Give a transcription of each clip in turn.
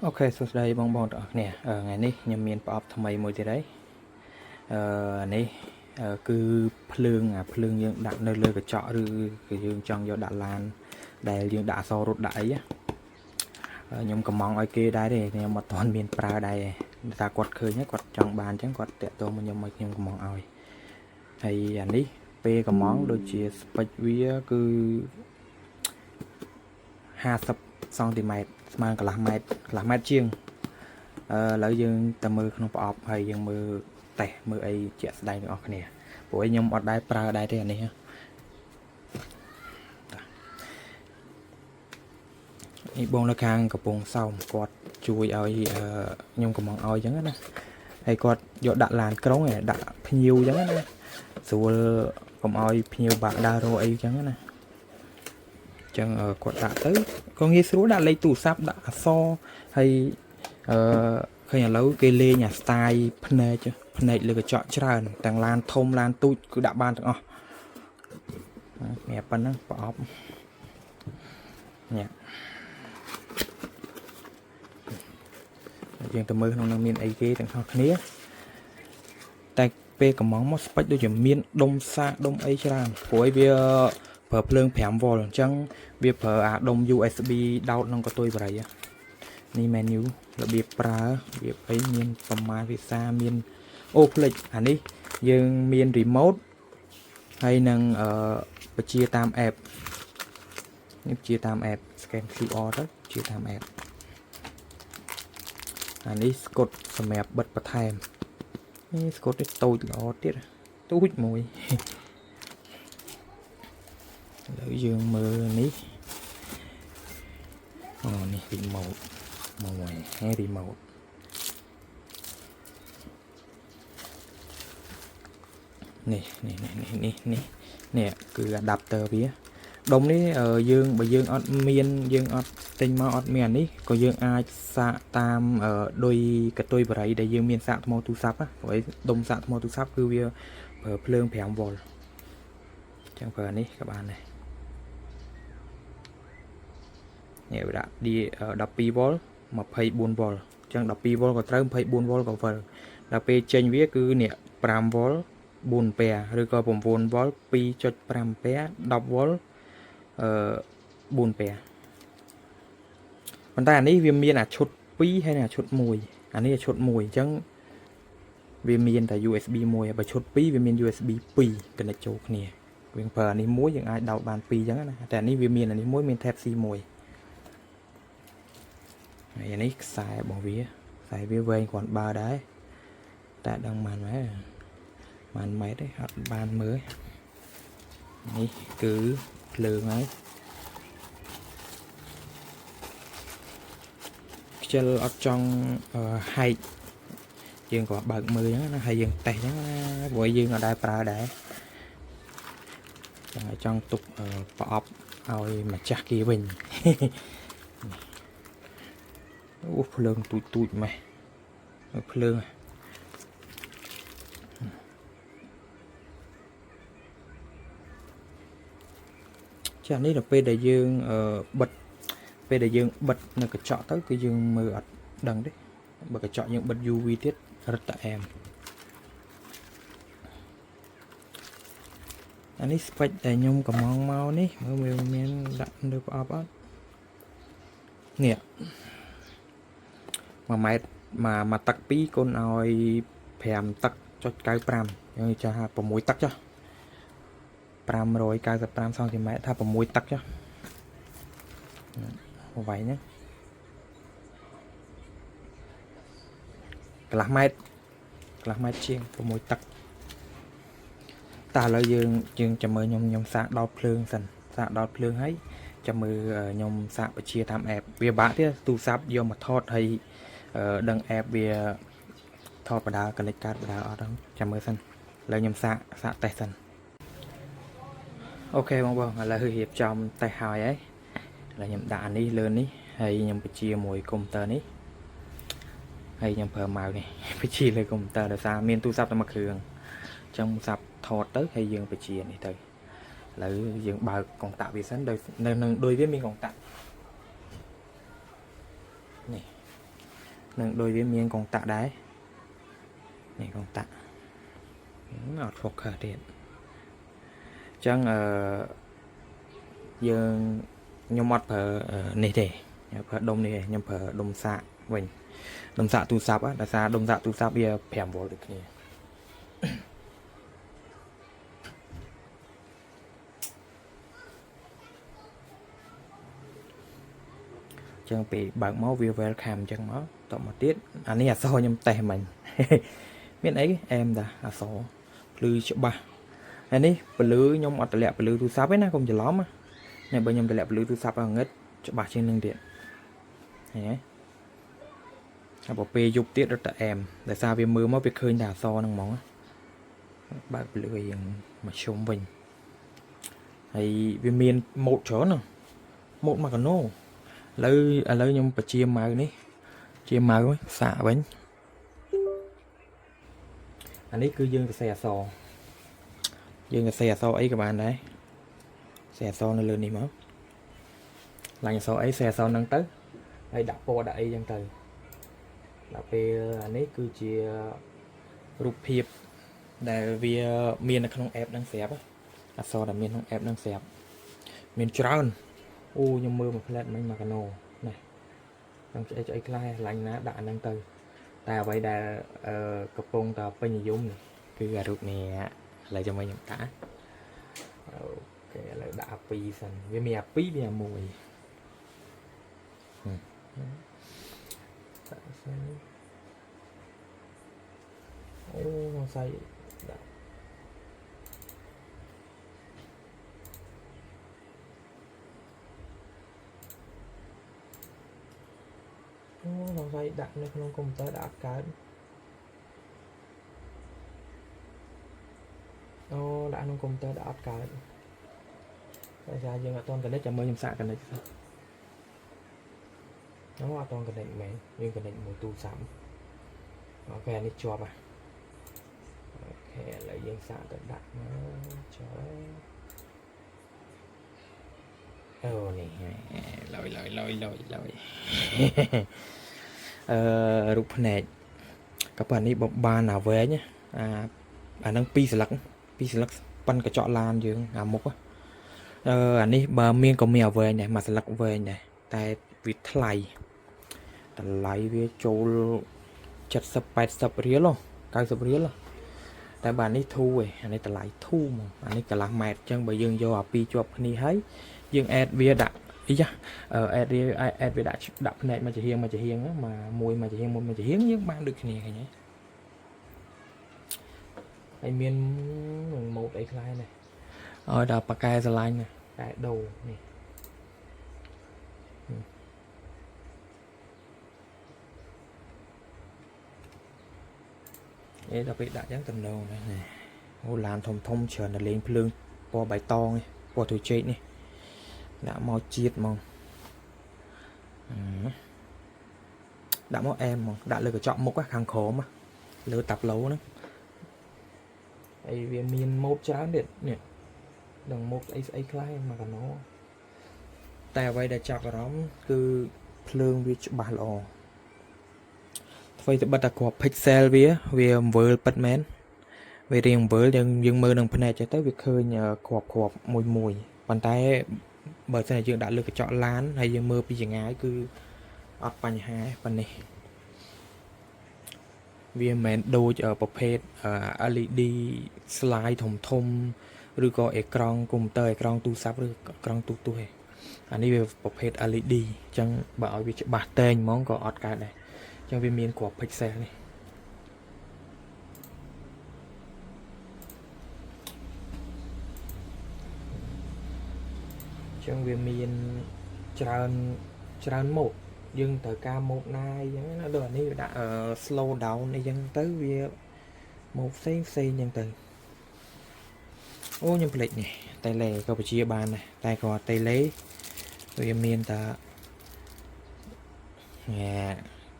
Ok, so đây bong bong nè, ngày ní nhầm miền bọp tham mày mùi thì đấy, ní cứ phượng dương đặt nơi lơi cái chọ rư cái dương trong do đặt lan, đây dương đã so rút đại á, nhầm cầm mong ai kia đấy thì nhầm một toàn miền pra đây, ta quật khơi nhé quật trong bàn chẳng quật tẹt tôi mà nhầm cầm mong ai, hay anh ní, pe cầm mong đôi chia spike vía cứ 50 cm ស្មើកន្លះម៉ែត្រជាងឥឡូវយើងទៅមើលក្នុងប្រអប់ហើយយើងមើលតេស្តមើលអីជាក់ស្ដែងទាំងអស់គ្នាព្រោះខ្ញុំអត់ដែរប្រើដែរទេអានេះនេះបងនៅខាងកំពង់សោមគាត់ជួយឲ្យខ្ញុំកំងឲ្យអញ្ចឹងណាហើយគាត់យកដាក់ឡានក្រុងដាក់ភ្ញៀវអញ្ចឹងណាស្រួលកុំឲ្យភ្ញៀវបាក់ដើររកអីអញ្ចឹងណាចឹងគាត់ដាក់ទៅក៏ងាយស្រួលដាក់លេខទូរស័ព្ទដាក់អក្សរហើយឃើញឥឡូវគេលេងអា style ភ្នែកលើកញ្ចក់ច្រើនទាំងឡានធំឡានទូចគឺដាក់បានទាំងអស់សម្រាប់ប៉ុណ្ណឹងប្រអប់នេះយើងទៅមើលក្នុងនឹងមានអីគេទាំងអស់គ្នាតែពេលកំងមកស្ពេចដូចជាមានដុំសាកដុំអីច្រើនព្រោះវាប្រើភ្លើង 5V អញ្ចឹងវាប្រើអាដុំ USB ដោតក្នុងកតុយបារីនេះ menu របៀបប្រើរបៀបអីមានប្រមាណភាសាមានអូផ្លេចអានេះយើងមាន remote ហើយនឹងបញ្ជាតាម app នេះបញ្ជាតាម app scan QR ទៅបញ្ជាតាម app អានេះស្កុតសម្រាប់បិទបន្ថែមនេះស្កុតនេះតូចល្អទៀតទូចមួយឥឡូវយើងមើលនេះនេះ remote មួយហើយ remote នេះគឺ adapter វាដុំនេះយើងបើយើងអត់មានយើងអត់ទិញមកអត់មានអានេះក៏យើងអាចសាកតាមដោយកតុយបារីដែលយើងមានសាកថ្មទូរស័ព្ទណាព្រោះដុំសាកថ្មទូរស័ព្ទគឺវាប្រើភ្លើង 5V អញ្ចឹងប្រើអានេះក៏បានដែរនេះវាដាក់ 12V 24V អញ្ចឹង 12V ក៏ត្រូវ 24V ក៏វិលដល់ពេលចេញវាគឺនេះ 5V 4A ឬក៏ 9V 2.5A 10V 4A ប៉ុន្តែអានេះវាមានអាឈុត2ហើយនិងអាឈុត1អានេះអាឈុត1អញ្ចឹងវាមានតែ USB 1បើឈុត2វាមាន USB 2 connect ចូលគ្នាយើងប្រើអានេះមួយយើងអាចដោតបាន2អញ្ចឹងណាតែអានេះវាមានអានេះមួយមាន Type C មួយហើយអានេះខ្សែរបស់វាខ្សែវាវែងគ្រាន់បើដែរតែដឹងប៉ុន្មានម៉ែត្រទេអត់បានមើលនេះគឺភ្លើងហើយខ្ជិលអត់ចង់ហែកយើងក៏បើកមើលអញ្ចឹងណាហើយយើងតេស្តអញ្ចឹងណាព្រោះយើងអត់ដែរប្រើដែរចង់ទុកប្រអប់ឲ្យម្ចាស់គេវិញអូភ្លើងទូចម៉េះភ្លើងចានេះដល់ពេលដែលយើងបិទនៅកញ្ចក់ទៅគឺយើងមើលអត់ដឹងទេបើកញ្ចក់យើងបិទ UV ទៀតរឹតតែអែមអានេះស្ពេចដែលខ្ញុំកំងមកនេះមើលមានដាក់លើប្រអប់អត់នេះ1ម៉ែត្រមកទឹក2គុណឲ្យ5ទឹក.95យើងចាស់6ទឹកចុះ595 cm ថា6ទឹកចុះវាយហ្នឹងកន្លះម៉ែត្រជាង6ទឹកតែឥឡូវយើងចាំមើលខ្ញុំសាកដោតភ្លើងសិនសាកដោតភ្លើងហើយចាំមើលខ្ញុំសាកបញ្ជាតាម app វាបាក់ទៀតទូរស័ព្ទយកមកថតហើយដឹង app វាថតបដា connect កាតបដាអត់ហ្នឹងចាំមើលសិនឥឡូវខ្ញុំសាកតេស្តសិនអូខេបងឥឡូវរៀបចំតេស្តហើយឥឡូវខ្ញុំដាក់អានេះលើនេះហើយខ្ញុំបញ្ជាមួយកុំព្យូទ័រនេះហើយខ្ញុំប្រើម៉ៅនេះបញ្ជាលើកុំព្យូទ័រដោយសារមានទូរស័ព្ទតែមួយគ្រឿងអញ្ចឹងទូរស័ព្ទថតទៅហើយយើងបញ្ជានេះទៅឥឡូវយើងបើកកុងតាក់វាសិនដោយនៅនឹងដូចវាមានកុងតាក់នេះ នឹងដោយវាមានកងតាក់ដែរនេះកងតាក់អត់ focus ទៀតអញ្ចឹងយើងខ្ញុំអត់ប្រើនេះទេខ្ញុំប្រើដុំនេះទេខ្ញុំប្រើដុំសាកវិញដុំសាកទូរស័ព្ទដោយសារដុំសាកទូរស័ព្ទវា5 V ដូចគ្នាចឹងពេលបើកមកវា welcome ចឹងមកតមកទៀតអានេះអសខ្ញុំតេស្តមិញមានអីអែមតាអសភ្លឺច្បាស់ហើយនេះពលឺខ្ញុំអត់តម្លាក់ពលឺទូរស័ព្ទទេណាកុំច្រឡំណាបើខ្ញុំតម្លាក់ពលឺទូរស័ព្ទឲ្យងឹតច្បាស់ជាងនឹងទៀតហ៎ហើយបើពេលយប់ទៀតរត់តែអែមដោយសារវាមើលមកវាឃើញតែអសហ្នឹងហ្មងបើកពលឺយើងមកជុំវិញហើយវាមានម៉ូដច្រើនណាម៉ូដម៉ាកាណូឥឡូវខ្ញុំបញ្ជាម៉ៅនេះជាម៉ៅសាកវិញអានេះគឺយើងសរសេរអក្សរយើងសរសេរអក្សរអីក៏បានដែរសរសេរអក្សរនៅលើនេះមកឡាញអក្សរអីសរសេរអក្សរហ្នឹងទៅហើយដាក់ពណ៌ដាក់អីចឹងទៅដល់ពេលអានេះគឺជារូបភាពដែលវាមាននៅក្នុង app ហ្នឹងស្រាប់អក្សរដែលមានក្នុង app ហ្នឹងស្រាប់មានច្រើនអូខ្ញុំមើលមួយផ្លែតមិញម៉ាកាណូណាខ្ញុំឆ្អីខ្លះឡាញ់ណាដាក់អាហ្នឹងទៅតែអ្វីដែលកំពុងតែពេញនិយមនេះគឺអារូបនេះឥឡូវចាំមើលខ្ញុំដាក់អូខេឥឡូវដាក់អា2សិនវាមានអា2វាអា1អូសង្ស័យដាក់អូសង្ស័យដាក់នៅក្នុងកុំព្យូទ័រដាក់អត់កើតអូដាក់ក្នុងកុំព្យូទ័រដាក់អត់កើតតែថាយើងអត់ទាន់កណិតចាំមើលខ្ញុំសាកកណិតអូអត់ទាន់កណិតមែនយើងកណិតមួយទូរស័ព្ទអូខេនេះជាប់អូខេឥឡូវយើងសាកទៅដាក់មកចូលអូនេះលយរូបភ្នែកក៏ប៉ុន្តែនេះបានអាវែងអាហ្នឹង2ស្លឹកប៉ិនកញ្ចក់ឡានយើងអាមុខអានេះបើមានក៏មានអាវែងដែរមួយស្លឹកវែងដែរតែវាថ្លៃតម្លៃវាចូល70-80 រៀល90 រៀលតែបើនេះធូរឯងអានេះតម្លៃធូរហ្មងអានេះកន្លះម៉ែត្រអញ្ចឹងបើយើងយកអា2ជាប់គ្នាហើយយើងអេតវាដាក់អីចាអេតវាដាក់ភ្នែកមកចំហៀងមួយចំហៀងយើងបានដូចគ្នាឃើញទេហើយមានម៉ូដអីខ្លះនេះឲ្យដល់ប៉ាកែស្រឡាញ់កែដូរនេះដល់ពេលដាក់ចឹងតំណងនេះអូឡានធំច្រើនតែលេងភ្លើងពណ៌បៃតងនេះពណ៌ទូចេកនេះដាក់មកជាតិហ្មងដាក់មកអែមហ្មងដាក់លើកញ្ចក់មុខខាងក្រោមលើតាប់ឡូហ្នឹងហើយវាមានម៉ូដច្រើនទៀតនេះដល់ម៉ូដស្អីខ្លះម៉ាកាណូតែអ្វីដែលចាប់អារម្មណ៍គឺភ្លើងវាច្បាស់ល្អធ្វើទៅបិទតែគ្រាប់ pixel វាអង្វើលពិតមែនវារៀងអង្វើលយើងមើលនឹងភ្នែកចេះទៅវាឃើញគ្រាប់មួយប៉ុន្តែបើសិនជាយើងដាក់លើកញ្ចក់ឡានហើយយើងមើលពីចម្ងាយគឺអត់បញ្ហាប៉ុណ្នេះវាមិនមែនដូចប្រភេទ LED slide ធំឬក៏អេក្រង់កុំព្យូទ័រអេក្រង់ទូរស័ព្ទឬអេក្រង់ទូរទស្សន៍ឯងអានេះវាប្រភេទ LED អញ្ចឹងបើឲ្យវាច្បាស់តែងហ្មងក៏អត់កើតដែរអញ្ចឹងវាមានគ្រាប់ pixel នេះអញ្ចឹងវាមានច្រើនម៉ូដយើងត្រូវការម៉ូដណាអញ្ចឹងណាដូចអានេះវាដាក់ slow down អីចឹងទៅវាម៉ូដផ្សេងអញ្ចឹងទៅអូខ្ញុំភ្លេចនេះតេឡេក៏បញ្ជាបានដែរតែគាត់តេឡេវាមានតែ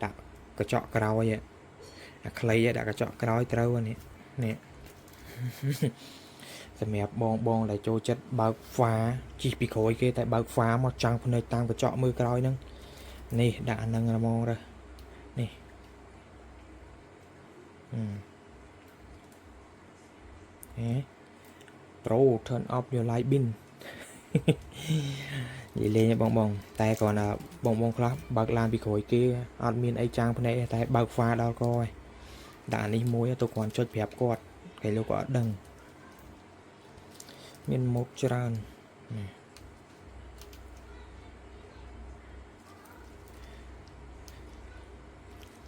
ដាក់កញ្ចក់ក្រោយអាខ្លីដាក់កញ្ចក់ក្រោយត្រូវនេះសម្រាប់បងដែលចូលចិត្តបើកហ្វាជិះពីក្រោយគេតែបើកហ្វាមកចង់ភ្នែកតាមកញ្ចក់មើលក្រោយហ្នឹងនេះដាក់អាហ្នឹងហ្មងទៅនេះ Pro turn off your light bin និយាយលេងបងតែគាត់ណាបងខ្លះបើកឡានពីក្រោយគេអត់មានអីចាំងភ្នែកតែបើកហ្វាដល់កហើយដាក់នេះមួយទៅគាត់ចុចប្រាប់គាត់គេលោកក៏អត់ដឹងមានម៉ូតច្រើន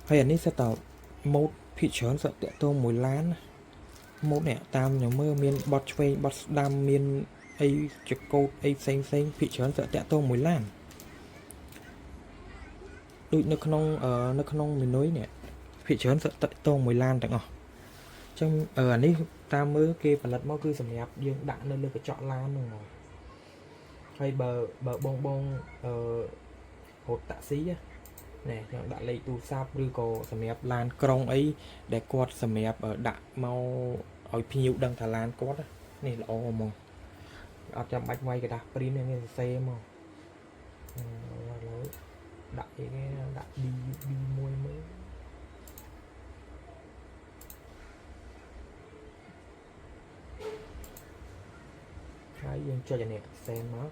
ហើយអានេះសិតតម៉ូតភាគច្រើនសិតតាក់ទងមួយឡានម៉ូតនេះតាមខ្ញុំមើលមានបត់ឆ្វេងបត់ស្ដាំមានអីចកោតអីផ្សេងភាគច្រើនសិតតាក់ទងមួយឡានដូចនៅក្នុងមេនុយនេះភាគច្រើនសិតតាក់ទងមួយឡានទាំងអស់អញ្ចឹងអានេះតាមមើលគេផលិតមកគឺសម្រាប់យើងដាក់នៅលើកញ្ចក់ឡានហ្នឹងហ្មងហើយបើបងរត់តាក់ស៊ីណែខ្ញុំដាក់លេខទូរស័ព្ទឬក៏សម្រាប់ឡានក្រុងអីដែលគាត់សម្រាប់ដាក់មកឲ្យភ្ញៀវដឹងថាឡានគាត់នេះល្អហ្មងអត់ចាំបាច់វាយកដាស់ព្រីននេះសរសេរមកឥឡូវដាក់អីគេដាក់ B1 មើលហើយយើងចុចអានេះសែនមក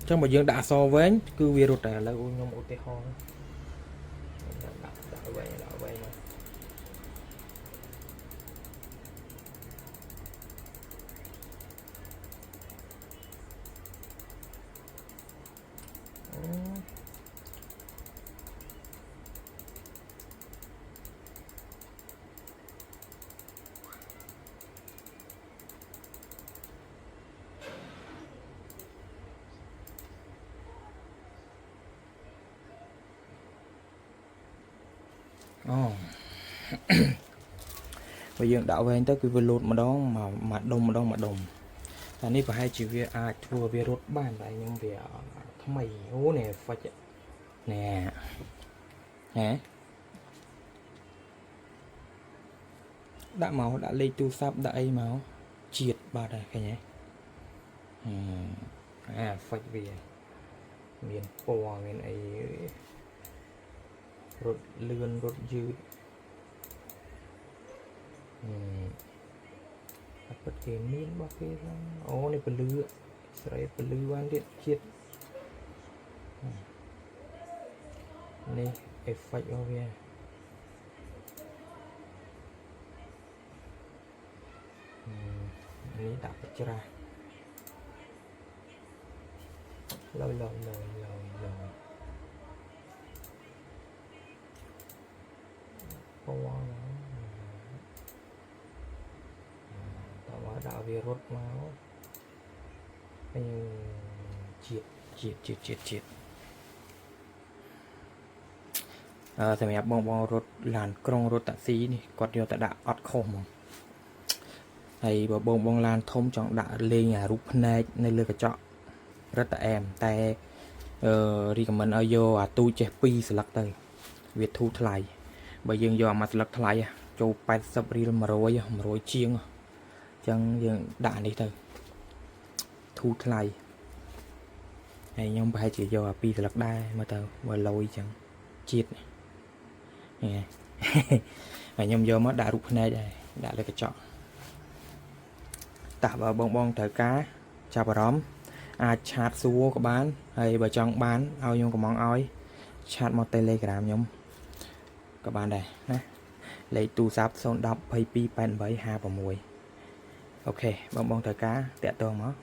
ចឹងបើយើងដាក់អក្សរវែងគឺវារត់តែឥឡូវខ្ញុំឧទាហរណ៍ដាក់វែងមកបើយើងដាក់វែងទៅគឺវាលោតម្ដងមកដុំតែនេះប្រហែលជាវាអាចធ្វើវារត់បានតែខ្ញុំវាថ្មីអូនេះហ្វិចណែដាក់មកដាក់លេខទូរស័ព្ទដាក់អីមកជាតិបាទឃើញទេហ្វិចវាមានពណ៌មានអីរត់លឿនរត់យឺតអត់ពិតគេមានរបស់គេហ្នឹងអូនេះពលឺស្រីពលឺបានទៀតជាតិនេះ effect របស់វានេះដាក់បច្រាស់ឡើយពណ៌ដាក់វារត់មកហើយជាតិសម្រាប់បងរត់ឡានក្រុងរត់តាក់ស៊ីនេះគាត់យកទៅដាក់អត់ខុសហ្មងហើយបើបងឡានធំចង់ដាក់លេងអារូបភ្នែកនៅលើកញ្ចក់រត់តែអែមតែrecommend ឲ្យយកអាទូចេះ2ស្លឹកទៅវាធូរថ្លៃបើយើងយកអាមួយស្លឹកថ្លៃចូល80រៀល100ជាងអញ្ចឹងយើងដាក់នេះទៅធូរថ្លៃហើយខ្ញុំប្រហែលជាយកអា2ស្លឹកដែរមើលទៅបើលយអញ្ចឹងជាតិហើយខ្ញុំយកមកដាក់រូបភ្នែកដែរដាក់លើកញ្ចក់តើបើបងត្រូវការចាប់អារម្មណ៍អាចឆាតសួរក៏បានហើយបើចង់បានឲ្យខ្ញុំកំងឲ្យឆាតមក Telegram ខ្ញុំក៏បានដែរណាលេខទូរស័ព្ទ010 22 88 56អូខេបងត្រូវការតាក់ទងមក